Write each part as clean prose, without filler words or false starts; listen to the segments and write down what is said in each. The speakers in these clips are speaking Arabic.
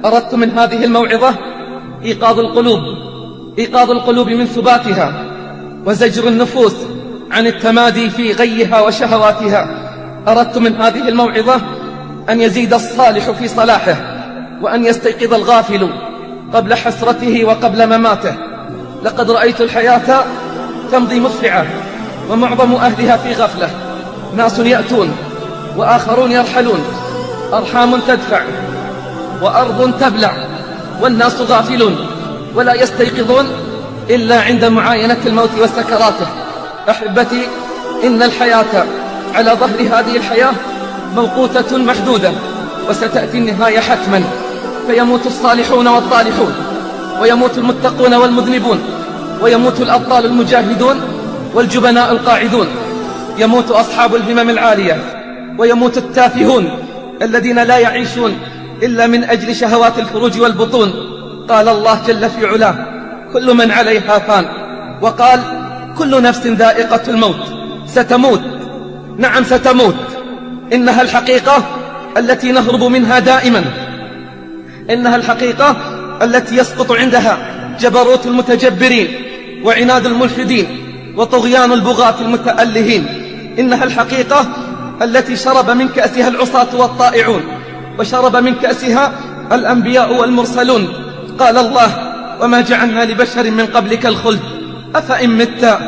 أردت من هذه الموعظة إيقاظ القلوب من ثباتها، وزجر النفوس عن التمادي في غيها وشهواتها. أردت من هذه الموعظة أن يزيد الصالح في صلاحه، وأن يستيقظ الغافل قبل حسرته وقبل مماته. لقد رأيت الحياة تمضي مسرعة، ومعظم أهلها في غفلة. ناس يأتون وآخرون يرحلون، أرحام تدفع وأرض تبلع، والناس غافلون ولا يستيقظون إلا عند معاينة الموت وسكراته. أحبتي، إن الحياة على ظهر هذه الحياة موقوتة محدودة، وستأتي النهاية حتما، فيموت الصالحون والطالحون، ويموت المتقون والمذنبون، ويموت الأبطال المجاهدون والجبناء القاعدون، يموت أصحاب الهمم العالية، ويموت التافهون الذين لا يعيشون إلا من أجل شهوات الفروج والبطون. قال الله جل في علاه: كل من عليها فان، وقال: كل نفس ذائقة الموت. ستموت، نعم ستموت. إنها الحقيقة التي نهرب منها دائما، إنها الحقيقة التي يسقط عندها جبروت المتجبرين، وعناد الملحدين، وطغيان البغاة المتألهين. إنها الحقيقة التي شرب من كأسها العصاة والطائعون، وشرب من كأسها الأنبياء والمرسلون. قال الله: وما جعلنا لبشر من قبلك الخلد أفإن مت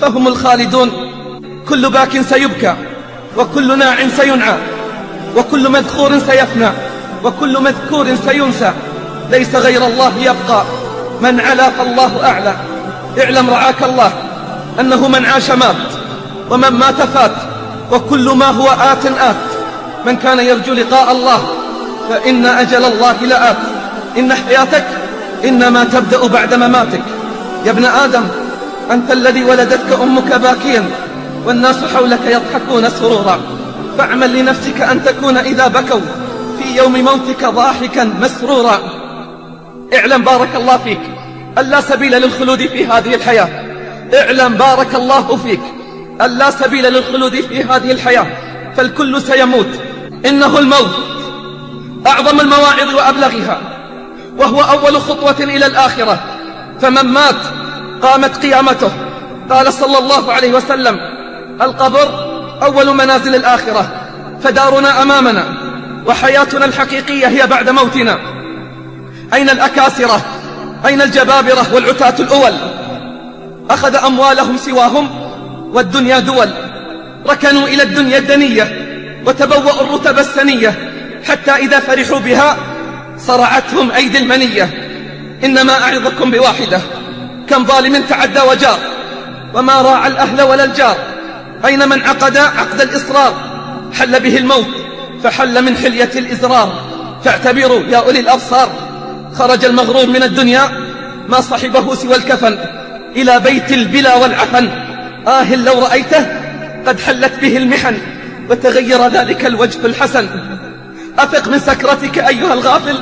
فهم الخالدون. كل باك سيبكى، وكل ناع سينعى، وكل مذخور سيفنى، وكل مذكور سينسى. ليس غير الله يبقى، من علا فالله أعلى. اعلم رعاك الله أنه من عاش مات، ومن مات فات، وكل ما هو آت آت. من كان يرجو لقاء الله فإن أجل الله لآت. إن حياتك إنما تبدأ بعد مماتك. يا ابن آدم، أنت الذي ولدتك أمك باكيا، والناس حولك يضحكون سرورا، فاعمل لنفسك أن تكون إذا بكوا في يوم موتك ضاحكا مسرورا. اعلم بارك الله فيك أن لا سبيل للخلود في هذه الحياة. اعلم بارك الله فيك أن لا سبيل للخلود في هذه الحياة، فالكل سيموت. إنه الموت أعظم المواعظ وأبلغها، وهو أول خطوة إلى الآخرة. فمن مات قامت قيامته. قال صلى الله عليه وسلم: القبر أول منازل الآخرة، فدارنا أمامنا، وحياتنا الحقيقية هي بعد موتنا. أين الأكاسرة؟ أين الجبابرة والعتاة الأول؟ أخذ أموالهم سواهم، والدنيا دول. ركنوا إلى الدنيا الدنية، وتبوأوا الرتب السنية، حتى إذا فرحوا بها صرعتهم أيدي المنية. إنما أعظكم بواحدة: كم ظالم تعدى وجار، وما راعى الأهل ولا الجار. أين من عقد عقد الإصرار؟ حل به الموت، فحل من حلية الإزرار. فاعتبروا يا أولي الأبصار، خرج المغرور من الدنيا ما صحبه سوى الكفن، إلى بيت البلا والعفن. لو رأيته قد حلت به المحن، وتغير ذلك الوجه الحسن. أفق من سكرتك أيها الغافل،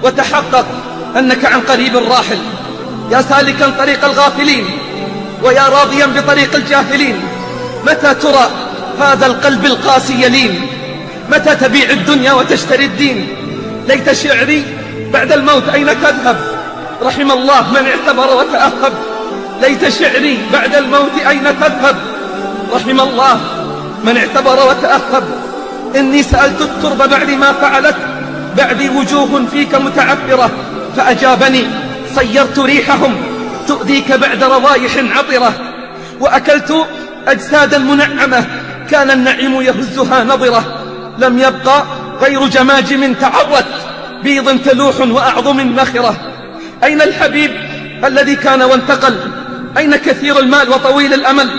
وتحقق أنك عن قريب راحل. يا سالكا طريق الغافلين، ويا راضيا بطريق الجاهلين، متى ترى هذا القلب القاسي يلين؟ متى تبيع الدنيا وتشتري الدين؟ ليت شعري بعد الموت أين تذهب؟ رحم الله من اعتبر وتأهب. ليت شعري بعد الموت أين تذهب؟ رحم الله من اعتبر وتأهب. إني سألت الترب بعد ما فعلت، بعدي وجوه فيك متعفرة، فأجابني: صيرت ريحهم تؤذيك بعد روايح عطرة. وأكلت أجسادا منعمة، كان النعيم يهزها نظرة. لم يبقى غير جماجم تعرت، بيض تلوح وأعظم نخرة. أين الحبيب الذي كان وانتقل؟ أين كثير المال وطويل الأمل؟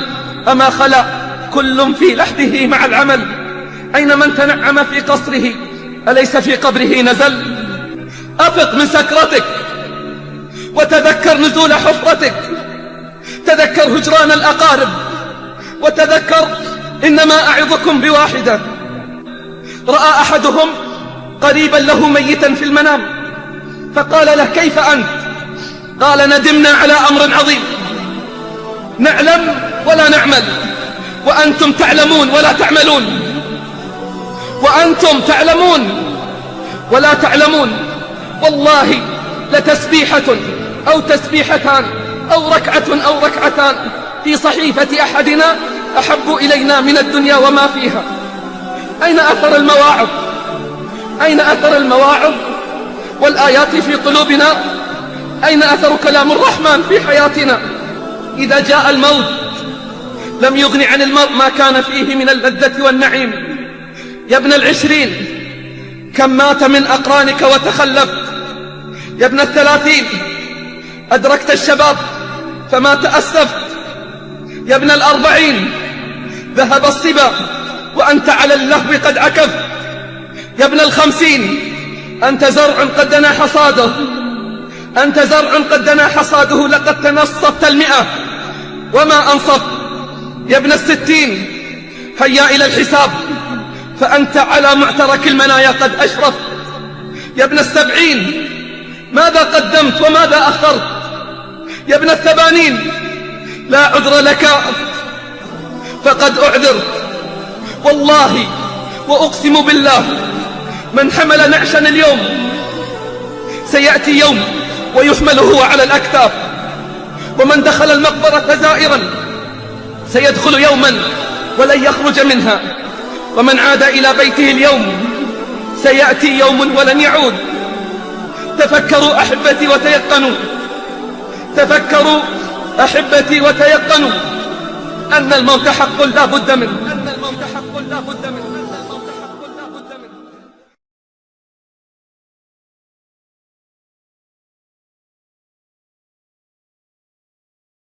أما خلا كل في لحده مع العمل؟ أين من تنعم في قصره؟ أليس في قبره نزل؟ أفق من سكرتك، وتذكر نزول حفرتك. تذكر هجران الأقارب، وتذكر إنما أعظكم بواحدة. رأى أحدهم قريبا له ميتا في المنام، فقال له: كيف أنت؟ قال: ندمنا على أمر عظيم، نعلم ولا نعمل، وأنتم تعلمون ولا تعملون، وأنتم تعلمون ولا تعلمون. والله لتسبيحة أو تسبيحتان أو ركعة أو ركعتان في صحيفة أحدنا أحب إلينا من الدنيا وما فيها. أين أثر المواعظ؟ أين أثر المواعظ والآيات في قلوبنا؟ أين أثر كلام الرحمن في حياتنا؟ إذا جاء الموت لم يغن عن المرء ما كان فيه من اللذة والنعيم. يا ابن 20 كم مات من أقرانك وتخلفت. يا ابن 30 أدركت الشباب فما تأسفت. يا ابن 40 ذهب الصبا وأنت على اللهو قد عكفت. يا ابن 50 أنت زرع قد دنا حصاده، أنت زرع قد دنا حصاده، لقد تنصفت 100 وما أنصفت. يا ابن 60 هيا إلى الحساب فأنت على معترك المنايا قد أشرفت. يا ابن 70 ماذا قدمت وماذا أخرت؟ يا ابن 80 لا عذر لك فقد أعذرت. والله وأقسم بالله من حمل نعشا اليوم سيأتي يوم ويحمل هو على الأكتاف، ومن دخل المقبرة زائرا سيدخل يوما ولن يخرج منها، ومن عاد إلى بيته اليوم سيأتي يوم ولن يعود. تفكروا أحبتي وتيقنوا، تفكروا أحبتي وتيقنوا أن الموت حق لا بد منه، أن الموت حق لا بد منه.